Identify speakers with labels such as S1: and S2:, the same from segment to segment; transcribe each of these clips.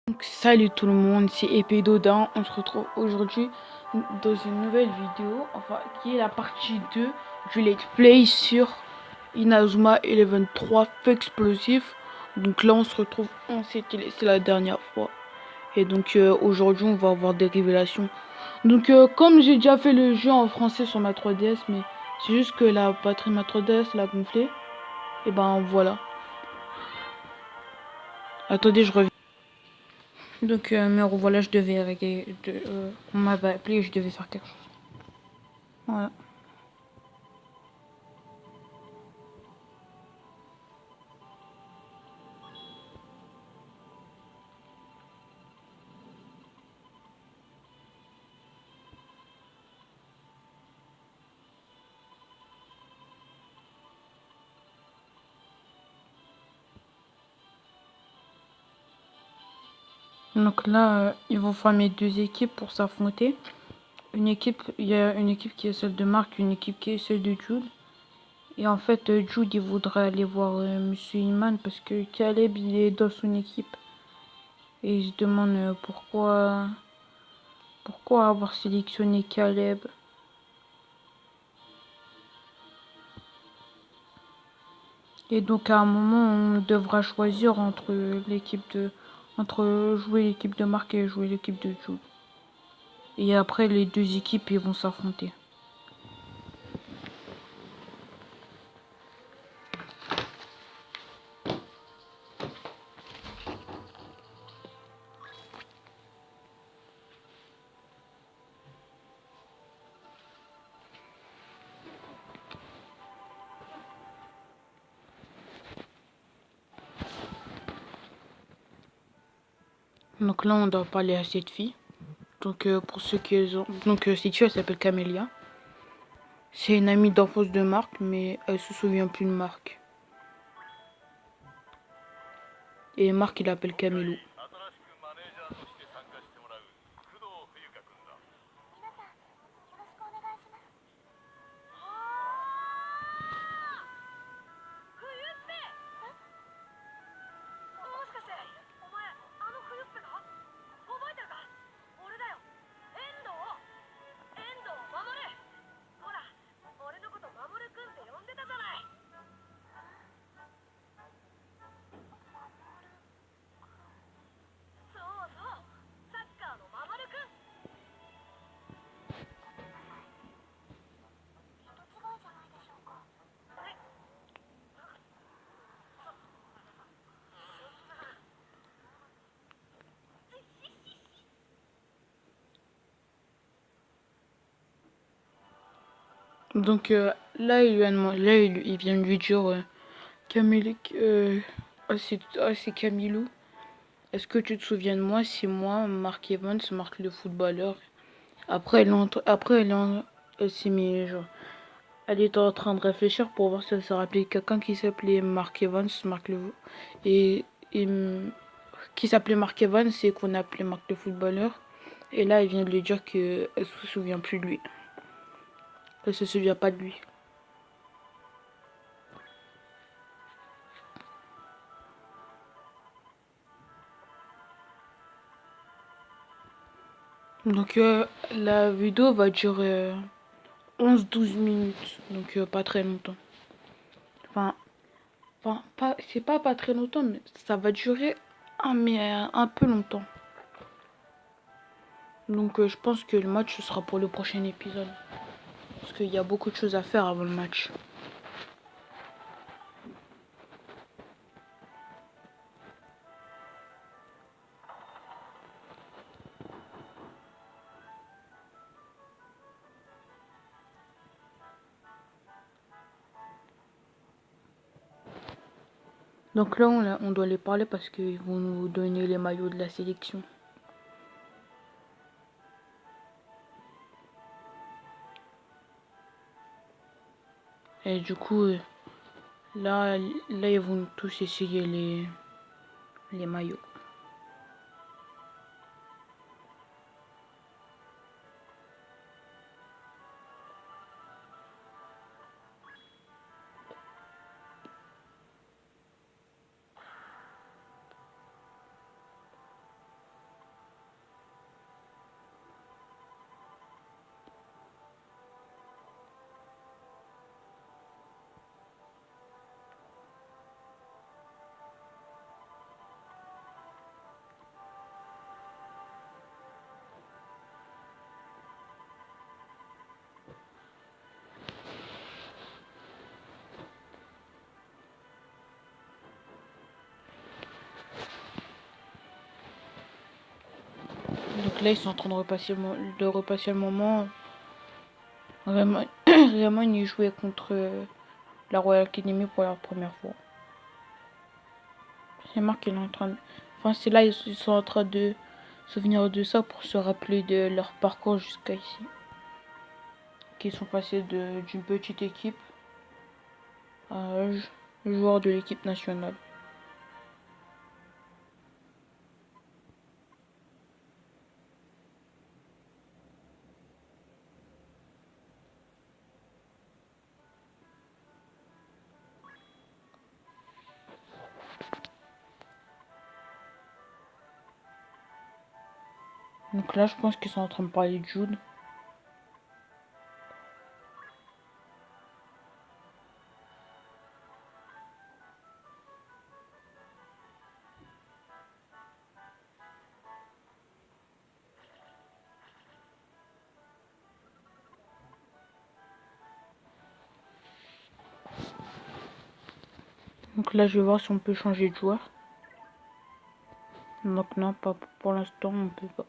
S1: Donc, salut tout le monde, c'est Épée Dodin. On se retrouve aujourd'hui dans une nouvelle vidéo, enfin qui est la partie 2 du let's play sur Inazuma Eleven 3 Feu Explosif. Donc là on se retrouve, on s'était laissé la dernière fois. Et donc aujourd'hui on va avoir des révélations. Donc comme j'ai déjà fait le jeu en français sur ma 3DS, mais c'est juste que la batterie de ma 3DS l'a gonflé. Et ben voilà. Attendez, je reviens. Donc, me revoilà, je devais régler. On m'avait appelé et je devais faire quelque chose. Voilà. Donc là, ils vont former deux équipes pour s'affronter. Une équipe, il y a une équipe qui est celle de Marc, une équipe qui est celle de Jude. Et en fait, Jude, il voudrait aller voir Monsieur Iman parce que Caleb, il est dans son équipe. Et il se demande pourquoi avoir sélectionné Caleb. Et donc à un moment, on devra choisir entre jouer l'équipe de Marc et jouer l'équipe de Jude. Et après, les deux équipes ils vont s'affronter. Donc là, on doit parler à cette fille. Donc pour ceux qui ont... Donc cette fille, elle s'appelle Camélia. C'est une amie d'enfance de Marc, mais elle se souvient plus de Marc. Et Marc, il l'appelle Camélou. Donc là, il vient de lui dire c'est Camilou. Est-ce que tu te souviens de moi? C'est moi, Mark Evans, Marc le footballeur. Après, elle s'est mis, genre, elle était en train de réfléchir pour voir si elle se rappelait quelqu'un qui s'appelait Mark Evans, et, et qui s'appelait Mark Evans et qu'on appelait Marc le footballeur. Et là, elle vient de lui dire qu'elle se souvient plus de lui. Elle se souvient pas de lui. Donc la vidéo va durer 11-12 minutes. Donc pas très longtemps. Enfin, c'est pas très longtemps, mais ça va durer un peu longtemps. Donc je pense que le match ce sera pour le prochain épisode. Parce qu'il y a beaucoup de choses à faire avant le match. Donc là, on doit les parler parce qu'ils vont nous donner les maillots de la sélection. Et du coup, là, ils vont tous essayer les maillots. Donc là, ils sont en train de repasser le moment. Vraiment, vraiment, ils jouaient contre la Royal Academy pour la première fois. C'est Marc qui est en train de... Enfin, c'est là, ils sont en train de se souvenir de ça pour se rappeler de leur parcours jusqu'à ici. Qui sont passés d'une petite équipe à joueur de l'équipe nationale. Donc là, je pense qu'ils sont en train de parler de Jude. Donc là, je vais voir si on peut changer de joueur. Donc non, pas pour l'instant, on peut pas.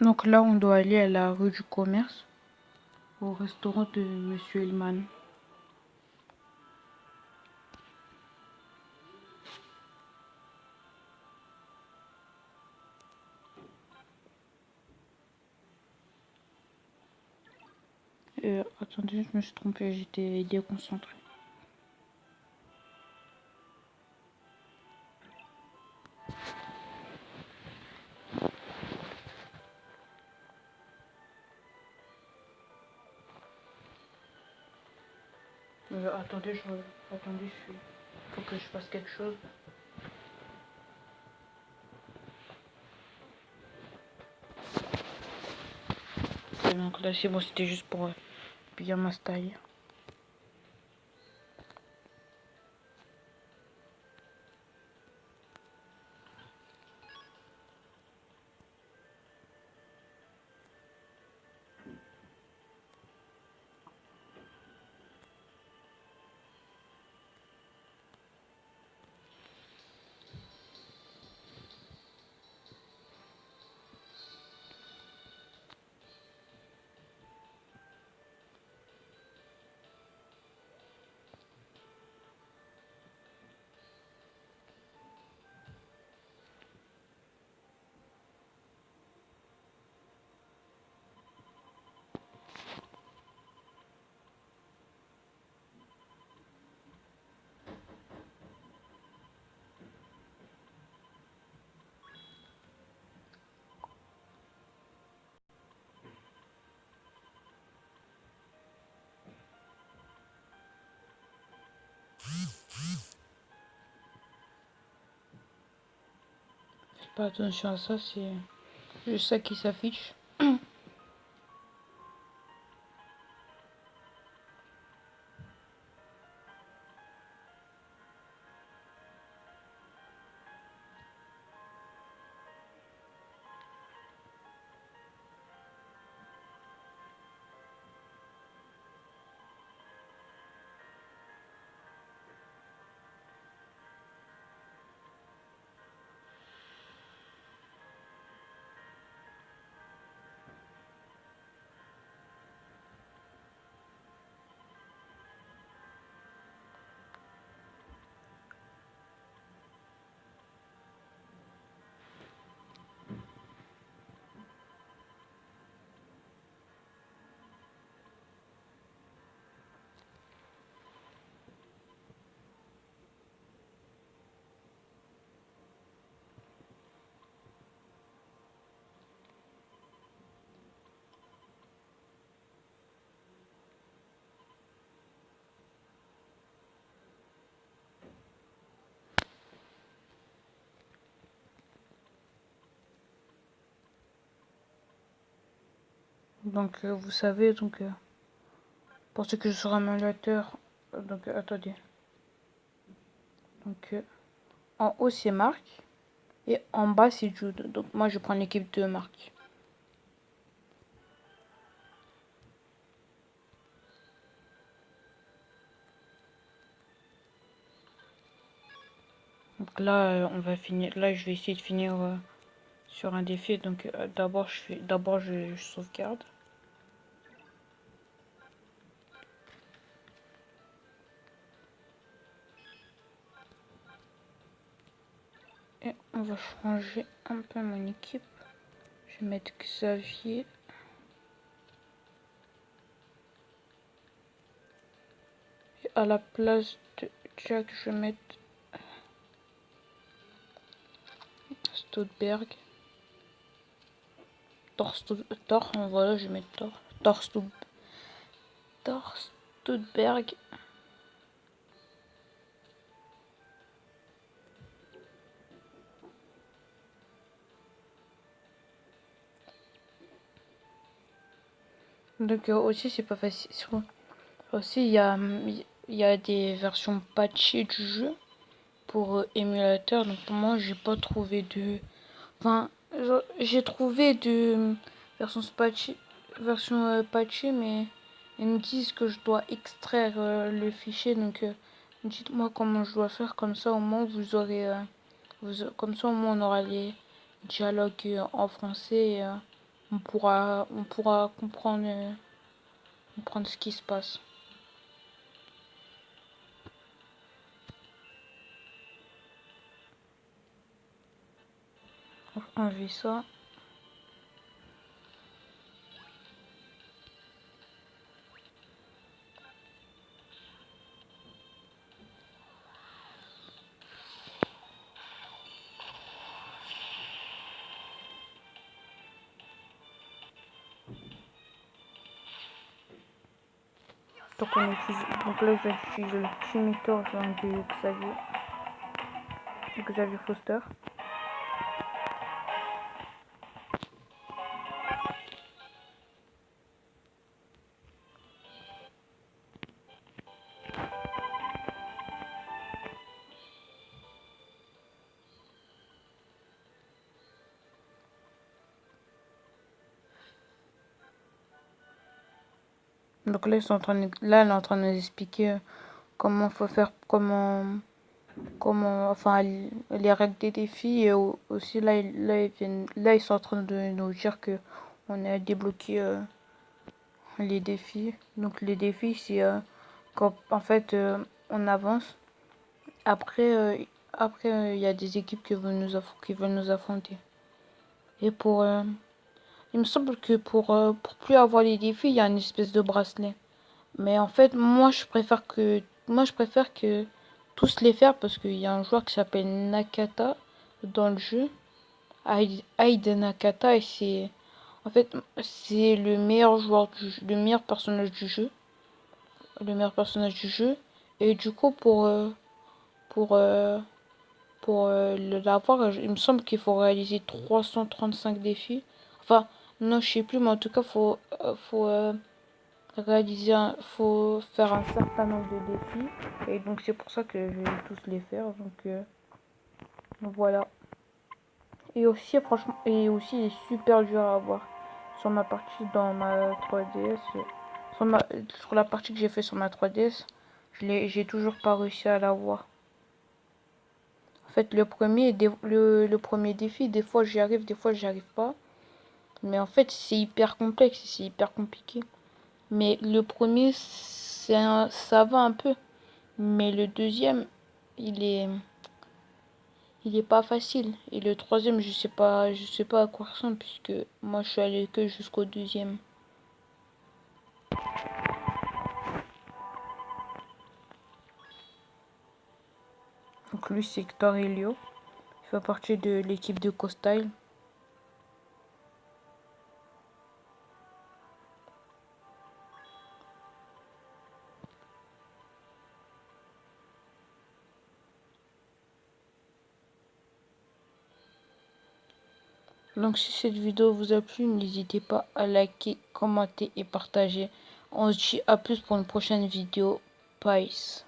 S1: Donc là, on doit aller à la rue du Commerce, au restaurant de Monsieur Hillman. Attendez, je me suis trompée, j'étais déconcentrée. Attendez, attendez, faut que je fasse quelque chose. Et donc là, c'est bon, c'était juste pour bien m'installer. Faites pas attention à ça, c'est juste ça qui s'affiche. Donc vous savez, pour ce que je serai un émulateur, attendez. Donc en haut c'est Marc et en bas c'est Jude. Donc moi je prends l'équipe de Marc. Donc là, on va finir. Là, je vais essayer de finir sur un défi. Donc d'abord je sauvegarde. Et on va changer un peu mon équipe. Je vais mettre Xavier. Et à la place de Jack, je vais mettre Stuttberg. Thor, voilà, je vais mettre Thor. Thor Stuttberg. Donc aussi c'est pas facile. Aussi il y a des versions patchées du jeu pour émulateur. Donc pour moi j'ai pas trouvé de. Enfin j'ai trouvé de version patchée, mais ils me disent que je dois extraire le fichier. Donc dites-moi comment je dois faire, comme ça au moins vous aurez comme ça au moins on aura les dialogues en français et, on pourra comprendre ce qui se passe. On va enlever ça. Donc donc là j'utilise le Timitor de Xavier Foster. Donc là, elle est en train de nous expliquer comment faut faire, enfin, les règles des défis. Et aussi, là, ils sont en train de nous dire que on a débloqué les défis. Donc, les défis, c'est quand, en fait, on avance. Après, il y a des équipes qui veulent nous affronter. Et il me semble que pour plus avoir les défis, il y a une espèce de bracelet. Mais en fait, moi, je préfère que tous les faire parce qu'il y a un joueur qui s'appelle Nakata dans le jeu. Aide Nakata, et en fait, c'est le meilleur le meilleur personnage du jeu. Le meilleur personnage du jeu. Et du coup, pour, euh, pour l'avoir, il me semble qu'il faut réaliser 335 défis. Enfin, non, je sais plus, mais en tout cas, faut faire un certain nombre de défis. Et donc, c'est pour ça que je vais tous les faire. Donc voilà. Et aussi, franchement, il est super dur à avoir sur ma partie dans ma 3DS. Sur la partie que j'ai fait sur ma 3DS, j'ai toujours pas réussi à l'avoir. En fait, le premier défi, des fois j'y arrive, des fois j'y arrive pas. Mais en fait, c'est hyper complexe, c'est hyper compliqué. Mais le premier, ça va un peu. Mais le deuxième, il est, il est pas facile. Et le troisième, je sais pas à quoi ressemble puisque moi je suis allé que jusqu'au deuxième. Donc lui, c'est Hector Helio. Il fait partie de l'équipe de Costyle. Donc si cette vidéo vous a plu, n'hésitez pas à liker, commenter et partager. On se dit à plus pour une prochaine vidéo. Peace.